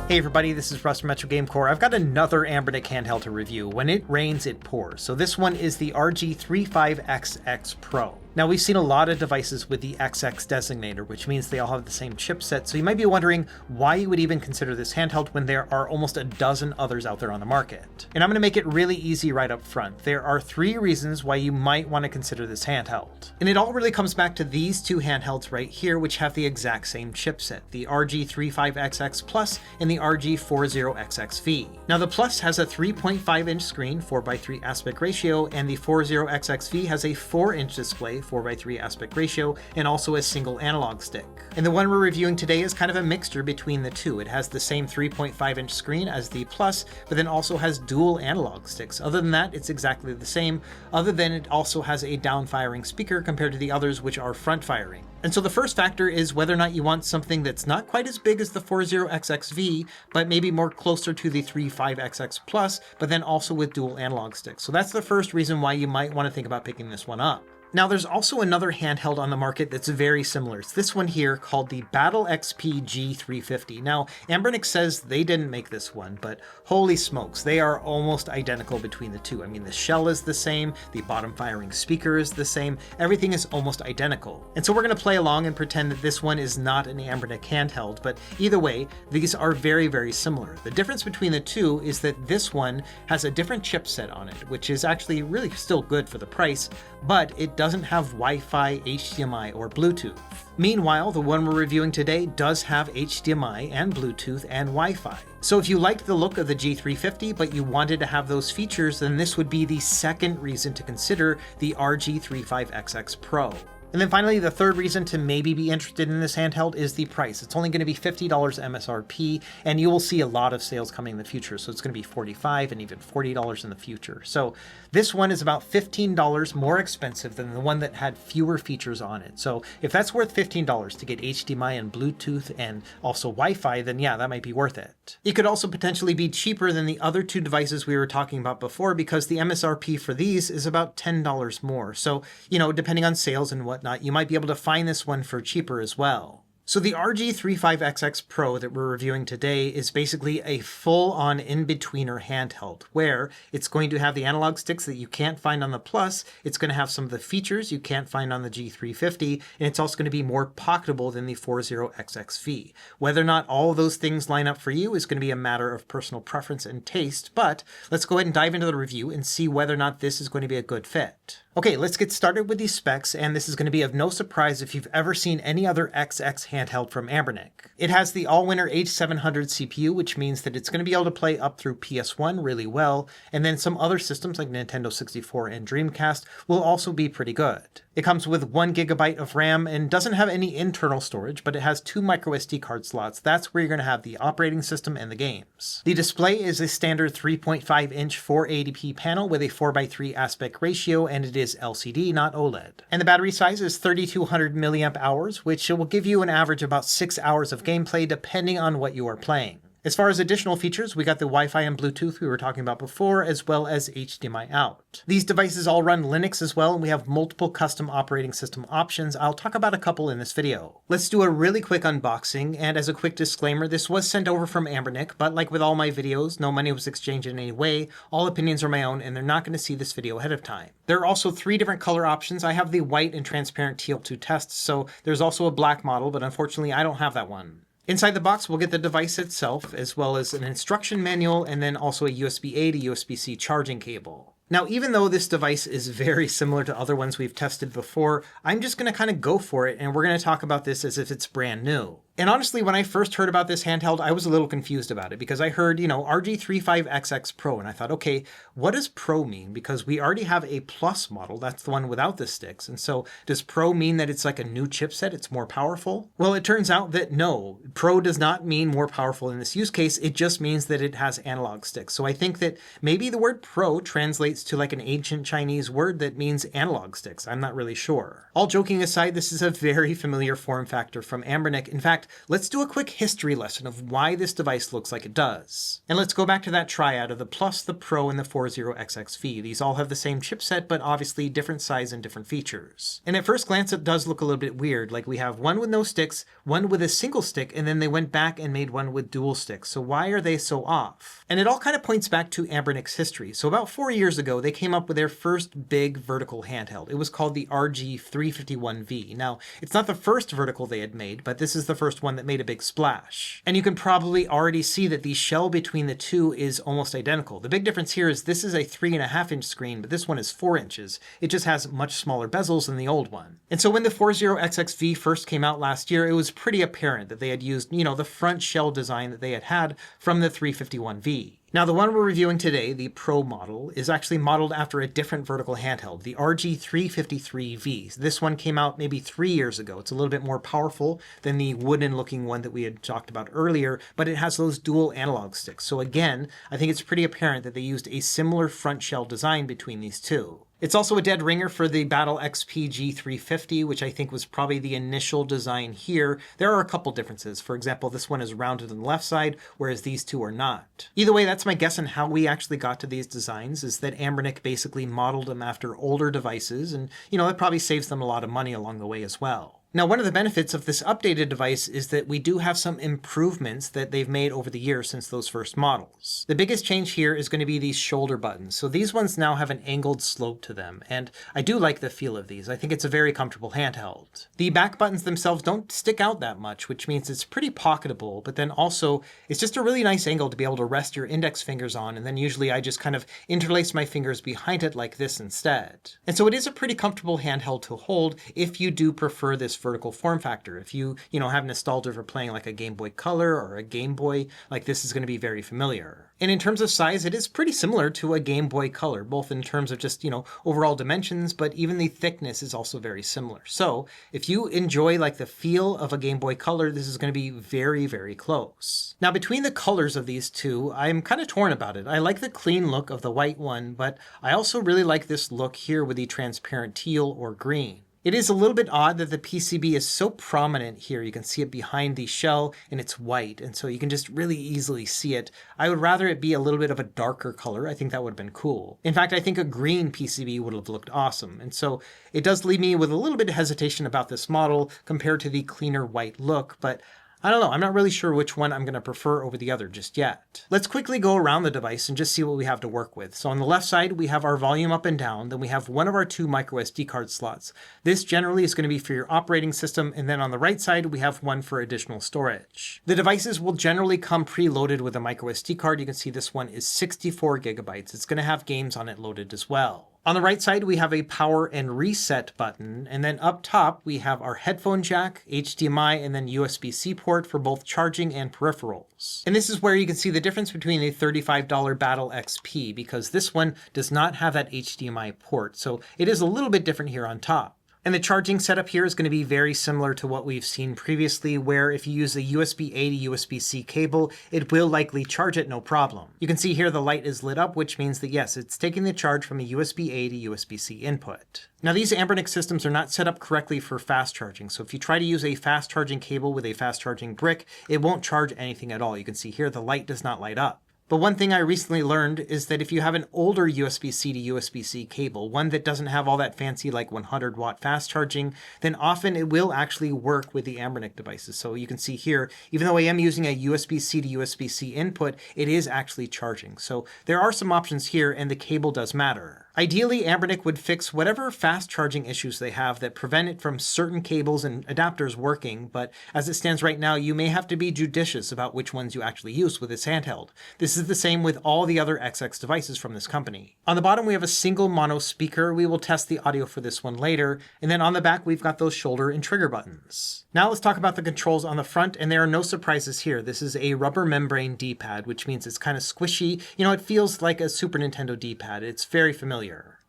Hey everybody, this is Russ from Metro Game Core. I've got another Anbernic handheld to review. When it rains, it pours. So this one is the RG35XX Pro. Now we've seen a lot of devices with the XX designator, which means they all have the same chipset. So you might be wondering why you would even consider this handheld when there are almost a dozen others out there on the market. And I'm going to make it really easy right up front. There are 3 reasons why you might want to consider this handheld. And it all really comes back to these 2 handhelds right here, which have the exact same chipset, the RG35XX Plus and the RG40XXV. Now the Plus has a 3.5-inch screen, 4:3 aspect ratio, and the 40XXV has a 4-inch display, 4:3 aspect ratio, and also a single analog stick. And the one we're reviewing today is kind of a mixture between the 2. It has the same 3.5-inch screen as the Plus, but then also has dual analog sticks. Other than that, it's exactly the same, other than it also has a down-firing speaker compared to the others, which are front-firing. And so the first factor is whether or not you want something that's not quite as big as the 40XXV, but maybe more closer to the 35XX Plus, but then also with dual analog sticks. So that's the first reason why you might want to think about picking this one up. Now there's also another handheld on the market that's very similar. It's this one here called the Battle XP G350. Now Anbernic says they didn't make this one, but holy smokes, they are almost identical between the 2. I mean, the shell is the same, the bottom firing speaker is the same, everything is almost identical. And so we're going to play along and pretend that this one is not an Anbernic handheld, but either way, these are very, very similar. The difference between the 2 is that this one has a different chipset on it, which is actually really still good for the price, but it doesn't have Wi-Fi, HDMI, or Bluetooth. Meanwhile, the one we're reviewing today does have HDMI and Bluetooth and Wi-Fi. So if you liked the look of the G350, but you wanted to have those features, then this would be the second reason to consider the RG35XX Pro. And then finally, the third reason to maybe be interested in this handheld is the price. It's only going to be $50 MSRP, and you will see a lot of sales coming in the future. So it's going to be $45 and even $40 in the future. So this one is about $15 more expensive than the one that had fewer features on it. So if that's worth $15 to get HDMI and Bluetooth and also Wi-Fi, then yeah, that might be worth it. It could also potentially be cheaper than the other 2 devices we were talking about before, because the MSRP for these is about $10 more. So, you know, depending on sales and whatnot, you might be able to find this one for cheaper as well. So the RG35XX Pro that we're reviewing today is basically a full-on in-betweener handheld, where it's going to have the analog sticks that you can't find on the Plus, it's going to have some of the features you can't find on the G350, and it's also going to be more pocketable than the 40XXV. Whether or not all of those things line up for you is going to be a matter of personal preference and taste, but let's go ahead and dive into the review and see whether or not this is going to be a good fit. Okay, let's get started with these specs, and this is going to be of no surprise if you've ever seen any other XX handheld from Anbernic. It has the all-winner H700 CPU, which means that it's going to be able to play up through PS1 really well, and then some other systems like Nintendo 64 and Dreamcast will also be pretty good. It comes with 1GB of RAM and doesn't have any internal storage, but it has 2 microSD card slots. That's where you're going to have the operating system and the games. The display is a standard 3.5-inch 480p panel with a 4:3 aspect ratio, and it is LCD, not OLED. And the battery size is 3200 milliamp hours, which will give you an average of about 6 hours of gameplay depending on what you are playing. As far as additional features, we got the Wi-Fi and Bluetooth we were talking about before, as well as HDMI out. These devices all run Linux as well, and we have multiple custom operating system options. I'll talk about a couple in this video. Let's do a really quick unboxing, and as a quick disclaimer, this was sent over from Anbernic, but like with all my videos, no money was exchanged in any way. All opinions are my own, and they're not going to see this video ahead of time. There are also 3 different color options. I have the white and transparent TL2 tests, so there's also a black model, but unfortunately I don't have that one. Inside the box, we'll get the device itself, as well as an instruction manual, and then also a USB-A to USB-C charging cable. Now, even though this device is very similar to other ones we've tested before, I'm just going to kind of go for it, and we're going to talk about this as if it's brand new. And honestly, when I first heard about this handheld, I was a little confused about it because I heard, RG35XX Pro, and I thought, okay, what does Pro mean? Because we already have a Plus model, that's the one without the sticks. And so does Pro mean that it's like a new chipset, it's more powerful? Well, it turns out that no, Pro does not mean more powerful in this use case, it just means that it has analog sticks. So I think that maybe the word Pro translates to like an ancient Chinese word that means analog sticks. I'm not really sure. All joking aside, this is a very familiar form factor from Anbernic. In fact, fact, let's do a quick history lesson of why this device looks like it does. And let's go back to that triad of the Plus, the Pro, and the 40XXV. These all have the same chipset, but obviously different size and different features. And at first glance, it does look a little bit weird. Like we have one with no sticks, one with a single stick, and then they went back and made one with dual sticks. So why are they so off? And it all kind of points back to Anbernic's history. So about 4 years ago, they came up with their first big vertical handheld. It was called the RG35XXV. Now, it's not the first vertical they had made, but this is the first one that made a big splash. And you can probably already see that the shell between the two is almost identical. The big difference here is this is a 3.5-inch screen, but this one is 4 inches. It just has much smaller bezels than the old one. And so when the 40XXV first came out last year, it was pretty apparent that they had used, the front shell design that they had from the 351V. Now, the one we're reviewing today, the Pro model, is actually modeled after a different vertical handheld, the RG353V. This one came out maybe 3 years ago. It's a little bit more powerful than the wooden-looking one that we had talked about earlier, but it has those dual analog sticks. So again, I think it's pretty apparent that they used a similar front shell design between these two. It's also a dead ringer for the Battle XP G350, which I think was probably the initial design here. There are a couple differences. For example, this one is rounded on the left side, whereas these two are not. Either way, that's my guess on how we actually got to these designs, is that Anbernic basically modeled them after older devices, and it probably saves them a lot of money along the way as well. Now, one of the benefits of this updated device is that we do have some improvements that they've made over the years since those first models. The biggest change here is going to be these shoulder buttons. So these ones now have an angled slope to them, and I do like the feel of these. I think it's a very comfortable handheld. The back buttons themselves don't stick out that much, which means it's pretty pocketable, but then also it's just a really nice angle to be able to rest your index fingers on, and then usually I just kind of interlace my fingers behind it like this instead. And so it is a pretty comfortable handheld to hold if you do prefer this vertical form factor. If you have nostalgia for playing like a Game Boy Color or a Game Boy, like this is going to be very familiar. And in terms of size, it is pretty similar to a Game Boy Color, both in terms of just, overall dimensions, but even the thickness is also very similar. So if you enjoy like the feel of a Game Boy Color, this is going to be very, very close. Now, between the colors of these two, I'm kind of torn about it. I like the clean look of the white one, but I also really like this look here with the transparent teal or green. It is a little bit odd that the PCB is so prominent here. You can see it behind the shell and it's white, and so you can just really easily see it. I would rather it be a little bit of a darker color. I think that would have been cool. In fact, I think a green PCB would have looked awesome. And so it does leave me with a little bit of hesitation about this model compared to the cleaner white look, but I don't know. I'm not really sure which one I'm going to prefer over the other just yet. Let's quickly go around the device and just see what we have to work with. So on the left side, we have our volume up and down. Then we have one of our 2 micro SD card slots. This generally is going to be for your operating system. And then on the right side, we have one for additional storage. The devices will generally come preloaded with a micro SD card. You can see this one is 64 gigabytes. It's going to have games on it loaded as well. On the right side, we have a power and reset button, and then up top, we have our headphone jack, HDMI, and then USB-C port for both charging and peripherals. And this is where you can see the difference between a $35 Battle XP, because this one does not have that HDMI port, so it is a little bit different here on top. And the charging setup here is going to be very similar to what we've seen previously, where if you use a USB-A to USB-C cable, it will likely charge it no problem. You can see here the light is lit up, which means that yes, it's taking the charge from a USB-A to USB-C input. Now, these Anbernic systems are not set up correctly for fast charging, so if you try to use a fast charging cable with a fast charging brick, it won't charge anything at all. You can see here the light does not light up. But one thing I recently learned is that if you have an older USB-C to USB-C cable, one that doesn't have all that fancy like 100-watt fast charging, then often it will actually work with the Anbernic devices. So you can see here, even though I am using a USB-C to USB-C input, it is actually charging. So there are some options here, and the cable does matter. Ideally, Anbernic would fix whatever fast charging issues they have that prevent it from certain cables and adapters working, but as it stands right now, you may have to be judicious about which ones you actually use with this handheld. This is the same with all the other XX devices from this company. On the bottom, we have a single mono speaker. We will test the audio for this one later. And then on the back, we've got those shoulder and trigger buttons. Now let's talk about the controls on the front, and there are no surprises here. This is a rubber membrane D-pad, which means it's kind of squishy. It feels like a Super Nintendo D-pad. It's very familiar.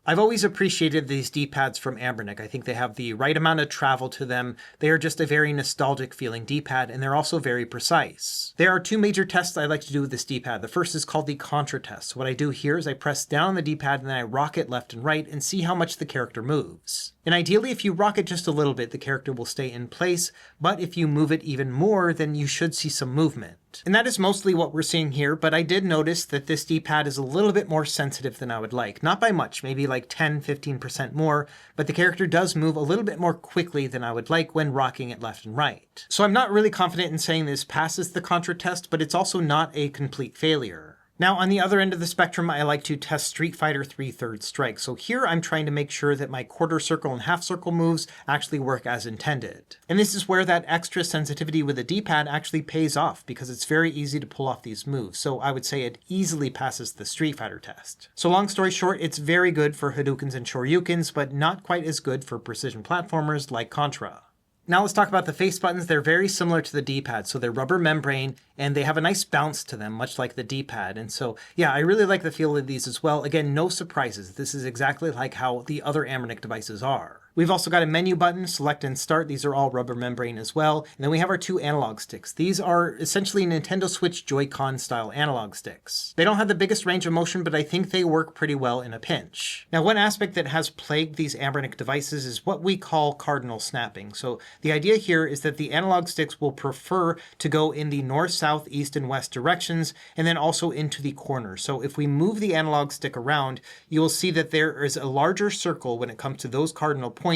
I've always appreciated these D-pads from Anbernic. I think they have the right amount of travel to them. They are just a very nostalgic feeling D-pad, and they're also very precise. There are two major tests I like to do with this D-pad. The first is called the contra test. What I do here is I press down on the D-pad and then I rock it left and right and see how much the character moves. And ideally, if you rock it just a little bit, the character will stay in place, but if you move it even more, then you should see some movement. And that is mostly what we're seeing here, but I did notice that this D-pad is a little bit more sensitive than I would like. Not by much, maybe like 10-15% more, but the character does move a little bit more quickly than I would like when rocking it left and right. So I'm not really confident in saying this passes the contra test, but it's also not a complete failure. Now, on the other end of the spectrum, I like to test Street Fighter 3 Third Strike. So here I'm trying to make sure that my quarter circle and half circle moves actually work as intended. And this is where that extra sensitivity with the D-pad actually pays off because it's very easy to pull off these moves. So I would say it easily passes the Street Fighter test. So long story short, it's very good for Hadoukens and Shoryukens, but not quite as good for precision platformers like Contra. Now let's talk about the face buttons. They're very similar to the D-pad. So they're rubber membrane and they have a nice bounce to them, much like the D-pad. And so, yeah, I really like the feel of these as well. Again, no surprises. This is exactly like how the other Anbernic devices are. We've also got a menu button, select and start. These are all rubber membrane as well. And then we have our two analog sticks. These are essentially Nintendo Switch Joy-Con style analog sticks. They don't have the biggest range of motion, but I think they work pretty well in a pinch. Now, one aspect that has plagued these Anbernic devices is what we call cardinal snapping. So the idea here is that the analog sticks will prefer to go in the north, south, east, and west directions, and then also into the corner. So if we move the analog stick around, you will see that there is a larger circle when it comes to those cardinal points,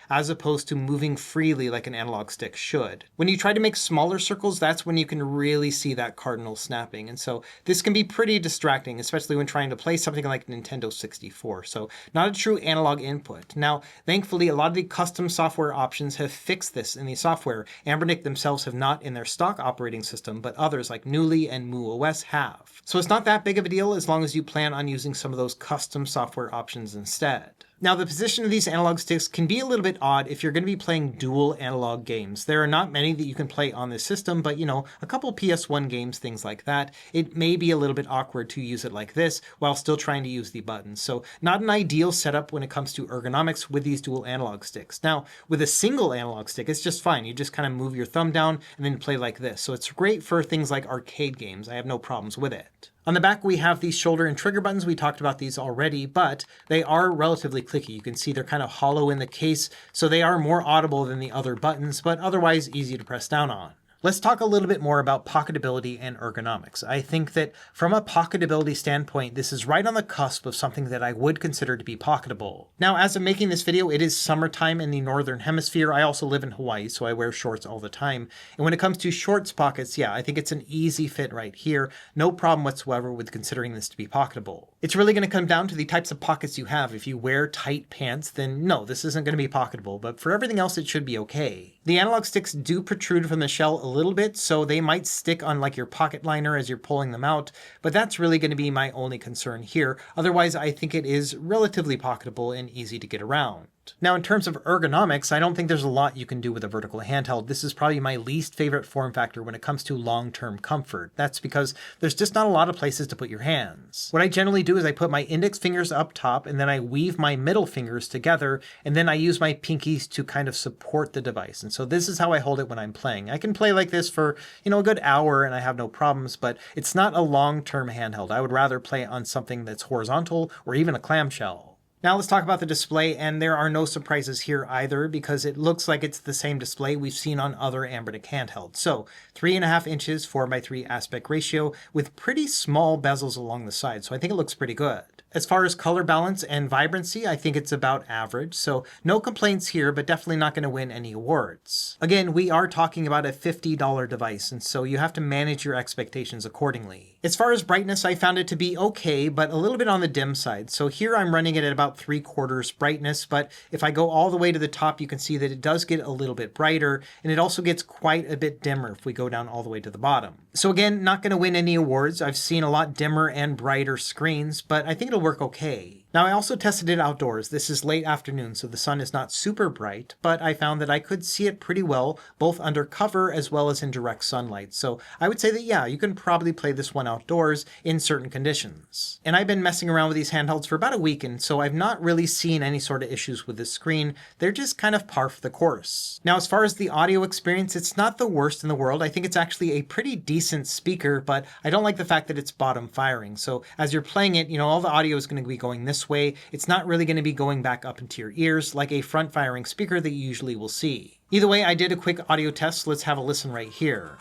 as opposed to moving freely like an analog stick should. When you try to make smaller circles, that's when you can really see that cardinal snapping. And so this can be pretty distracting, especially when trying to play something like Nintendo 64. So not a true analog input. Now, thankfully, a lot of the custom software options have fixed this in the software. Anbernic themselves have not in their stock operating system, but others like Newly and MooOS have. So it's not that big of a deal as long as you plan on using some of those custom software options instead. Now, the position of these analog sticks can be a little bit odd if you're going to be playing dual analog games. There are not many that you can play on this system, but a couple PS1 games, things like that. It may be a little bit awkward to use it like this while still trying to use the buttons. So not an ideal setup when it comes to ergonomics with these dual analog sticks. Now, with a single analog stick, it's just fine. You just kind of move your thumb down and then play like this. So it's great for things like arcade games. I have no problems with it. On the back, we have these shoulder and trigger buttons. We talked about these already, but they are relatively clicky. You can see they're kind of hollow in the case, so they are more audible than the other buttons, but otherwise easy to press down on. Let's talk a little bit more about pocketability and ergonomics. I think that from a pocketability standpoint, this is right on the cusp of something that I would consider to be pocketable. Now, as I'm making this video, it is summertime in the Northern Hemisphere. I also live in Hawaii, so I wear shorts all the time. And when it comes to shorts pockets, yeah, I think it's an easy fit right here. No problem whatsoever with considering this to be pocketable. It's really going to come down to the types of pockets you have. If you wear tight pants, then no, this isn't going to be pocketable, but for everything else, it should be okay. The analog sticks do protrude from the shell a little bit, so they might stick on like your pocket liner as you're pulling them out, but that's really going to be my only concern here. Otherwise, I think it is relatively pocketable and easy to get around. Now, in terms of ergonomics, I don't think there's a lot you can do with a vertical handheld. This is probably my least favorite form factor when it comes to long-term comfort. That's because there's just not a lot of places to put your hands. What I generally do is I put my index fingers up top and then I weave my middle fingers together and then I use my pinkies to kind of support the device. And so this is how I hold it when I'm playing. I can play like this for, a good hour and I have no problems, but it's not a long-term handheld. I would rather play on something that's horizontal or even a clamshell. Now let's talk about the display, and there are no surprises here either because it looks like it's the same display we've seen on other Anbernic handhelds. So 3.5 inches, 4:3 aspect ratio with pretty small bezels along the side. So I think it looks pretty good. As far as color balance and vibrancy, I think it's about average. So no complaints here, but definitely not going to win any awards. Again, we are talking about a $50 device, and so you have to manage your expectations accordingly. As far as brightness, I found it to be okay, but a little bit on the dim side. So here I'm running it at about 3/4 brightness, but if I go all the way to the top, you can see that it does get a little bit brighter, and it also gets quite a bit dimmer if we go down all the way to the bottom. So again, not going to win any awards. I've seen a lot dimmer and brighter screens, but I think it'll work okay. Now, I also tested it outdoors. This is late afternoon, so the sun is not super bright, but I found that I could see it pretty well, both under cover as well as in direct sunlight. So I would say that, yeah, you can probably play this one outdoors in certain conditions. And I've been messing around with these handhelds for about a week, and so I've not really seen any sort of issues with this screen. They're just kind of par for the course. Now, as far as the audio experience, it's not the worst in the world. I think it's actually a pretty decent speaker, but I don't like the fact that it's bottom firing. So as you're playing it, all the audio is going to be going this way. It's not really going to be going back up into your ears like a front firing speaker that you usually will see. Either way, I did a quick audio test, so let's have a listen right here.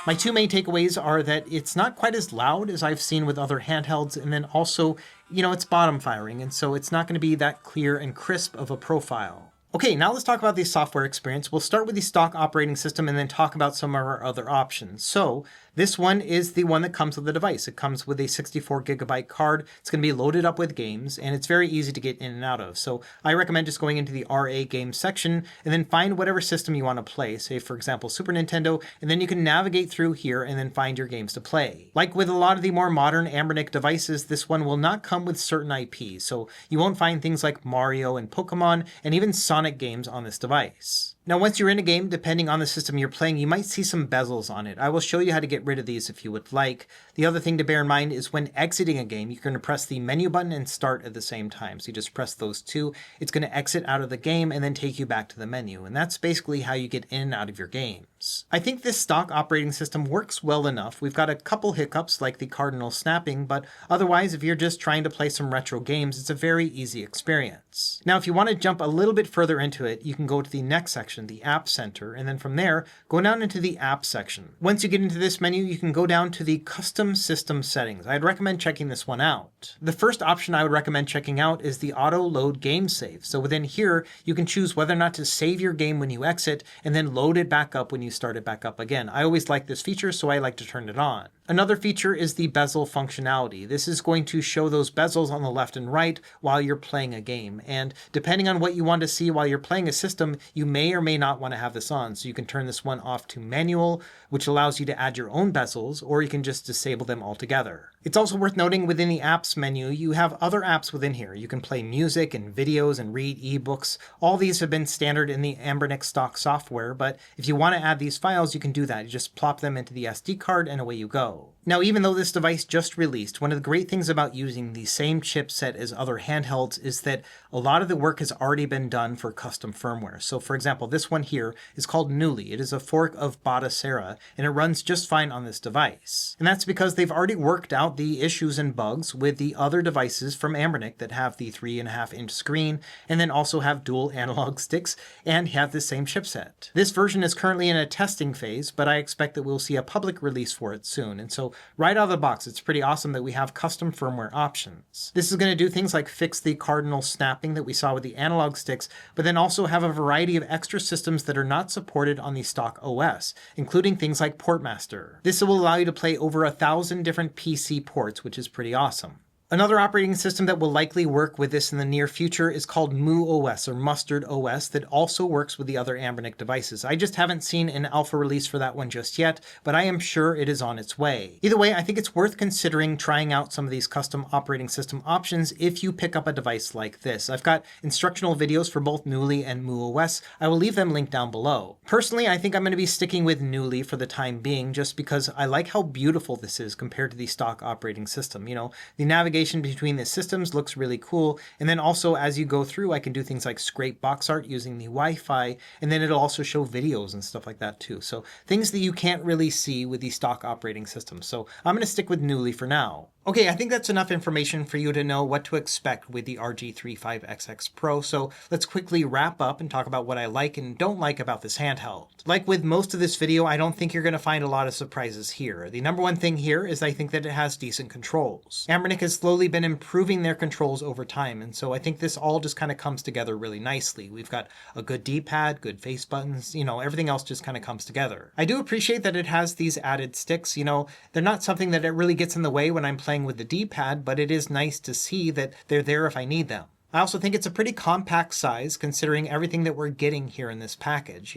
My two main takeaways are that it's not quite as loud as I've seen with other handhelds, and then also, it's bottom firing, and so it's not going to be that clear and crisp of a profile. Okay, now let's talk about the software experience. We'll start with the stock operating system and then talk about some of our other options. So this one is the one that comes with the device. It comes with a 64 gigabyte card. It's going to be loaded up with games, and it's very easy to get in and out of. So I recommend just going into the RA games section and then find whatever system you want to play, say for example Super Nintendo, and then you can navigate through here and then find your games to play. Like with a lot of the more modern Anbernic devices, this one will not come with certain IPs, so you won't find things like Mario and Pokemon and even Sonic games on this device. Now, once you're in a game, depending on the system you're playing, you might see some bezels on it. I will show you how to get rid of these if you would like. The other thing to bear in mind is when exiting a game, you're going to press the menu button and start at the same time. So you just press those two. It's going to exit out of the game and then take you back to the menu. And that's basically how you get in and out of your games. I think this stock operating system works well enough. We've got a couple hiccups like the cardinal snapping, but otherwise, if you're just trying to play some retro games, it's a very easy experience. Now, if you want to jump a little bit further into it, you can go to the next section, the App Center, and then from there, go down into the App section. Once you get into this menu, you can go down to the Custom System Settings. I'd recommend checking this one out. The first option I would recommend checking out is the Auto Load Game Save. So within here, you can choose whether or not to save your game when you exit, and then load it back up when you start it back up again. I always like this feature, so I like to turn it on. Another feature is the bezel functionality. This is going to show those bezels on the left and right while you're playing a game. And depending on what you want to see while you're playing a system, you may or may not want to have this on. So you can turn this one off to manual, which allows you to add your own bezels, or you can just disable them altogether. It's also worth noting within the apps menu, you have other apps within here. You can play music and videos and read ebooks. All these have been standard in the Anbernic stock software, but if you want to add these files, you can do that. You just plop them into the SD card and away you go. Now, even though this device just released, one of the great things about using the same chipset as other handhelds is that a lot of the work has already been done for custom firmware. So for example, this one here is called Newly. It is a fork of Batocera, and it runs just fine on this device. And that's because they've already worked out the issues and bugs with the other devices from Anbernic that have the 3.5-inch screen, and then also have dual analog sticks and have the same chipset. This version is currently in a testing phase, but I expect that we'll see a public release for it soon. And so right out of the box, it's pretty awesome that we have custom firmware options. This is going to do things like fix the cardinal snapping that we saw with the analog sticks, but then also have a variety of extra systems that are not supported on the stock OS, including things like Portmaster. This will allow you to play over 1,000 different PC ports, which is pretty awesome. Another operating system that will likely work with this in the near future is called MooOS or Mustard OS that also works with the other Anbernic devices. I just haven't seen an alpha release for that one just yet, but I am sure it is on its way. Either way, I think it's worth considering trying out some of these custom operating system options if you pick up a device like this. I've got instructional videos for both Newly and MooOS. I will leave them linked down below. Personally, I think I'm going to be sticking with Newly for the time being just because I like how beautiful this is compared to the stock operating system. The navigation between the systems looks really cool, and then also as you go through I can do things like scrape box art using the Wi-Fi, and then it'll also show videos and stuff like that too. So things that you can't really see with the stock operating system. So I'm going to stick with Newly for now. Okay, I think that's enough information for you to know what to expect with the RG35XX Pro, so let's quickly wrap up and talk about what I like and don't like about this handheld. Like with most of this video, I don't think you're going to find a lot of surprises here. The number one thing here is I think that it has decent controls. Anbernic has slowly been improving their controls over time, and so I think this all just kind of comes together really nicely. We've got a good D-pad, good face buttons, everything else just kind of comes together. I do appreciate that it has these added sticks. They're not something that it really gets in the way when I'm playing with the D-pad, but it is nice to see that they're there if I need them. I also think it's a pretty compact size considering everything that we're getting here in this package.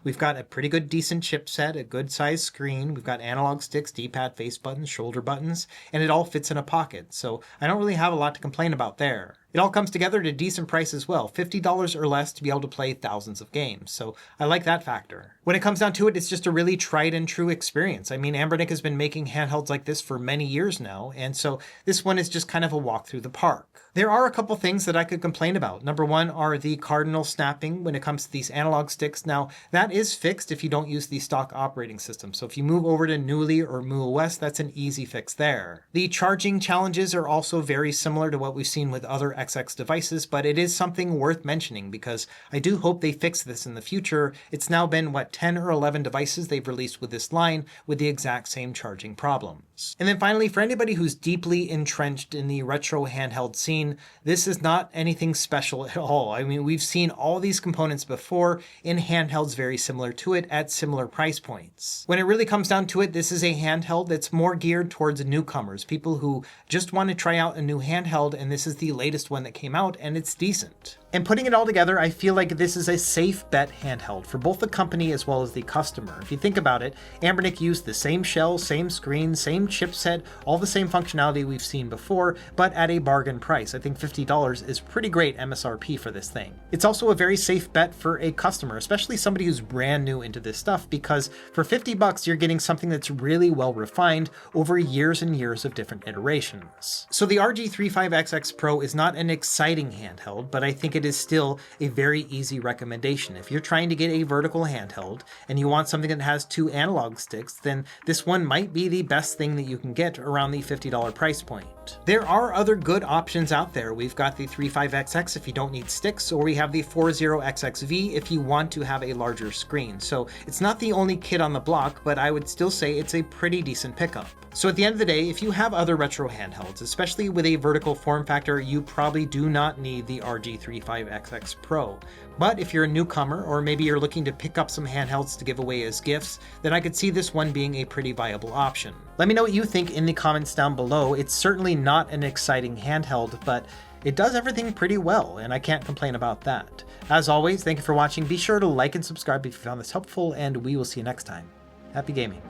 We've got a pretty good decent chipset, a good size screen, we've got analog sticks, D-pad, face buttons, shoulder buttons, and it all fits in a pocket. So I don't really have a lot to complain about there. It all comes together at a decent price as well, $50 or less to be able to play thousands of games. So I like that factor. When it comes down to it, it's just a really tried and true experience. I mean, Anbernic has been making handhelds like this for many years now, and so this one is just kind of a walk through the park. There are a couple things that I could complain about. Number one are the cardinal snapping when it comes to these analog sticks. Now, that is fixed if you don't use the stock operating system. So if you move over to Newly or MuleOS, that's an easy fix there. The charging challenges are also very similar to what we've seen with other XX devices, but it is something worth mentioning because I do hope they fix this in the future. It's now been, 10 or 11 devices they've released with this line with the exact same charging problems. And then finally, for anybody who's deeply entrenched in the retro handheld scene, this is not anything special at all. I mean, we've seen all these components before in handhelds very similar to it at similar price points. When it really comes down to it, this is a handheld that's more geared towards newcomers, people who just want to try out a new handheld, and this is the latest one that came out, and it's decent. And putting it all together, I feel like this is a safe bet handheld for both the company as well as the customer. If you think about it, Anbernic used the same shell, same screen, same chipset, all the same functionality we've seen before, but at a bargain price. I think $50 is pretty great MSRP for this thing. It's also a very safe bet for a customer, especially somebody who's brand new into this stuff, because for $50 you're getting something that's really well refined over years and years of different iterations. So the RG35XX Pro is not an exciting handheld, but I think it is still a very easy recommendation. If you're trying to get a vertical handheld and you want something that has two analog sticks, then this one might be the best thing that you can get around the $50 price point. There are other good options out there. We've got the 35XX if you don't need sticks, or we have the 40XXV if you want to have a larger screen. So it's not the only kid on the block, but I would still say it's a pretty decent pickup. So at the end of the day, if you have other retro handhelds, especially with a vertical form factor, you probably do not need the RG35XX Pro. But if you're a newcomer, or maybe you're looking to pick up some handhelds to give away as gifts, then I could see this one being a pretty viable option. Let me know what you think in the comments down below. It's certainly not an exciting handheld, but it does everything pretty well, and I can't complain about that. As always, thank you for watching. Be sure to like and subscribe if you found this helpful, and we will see you next time. Happy gaming.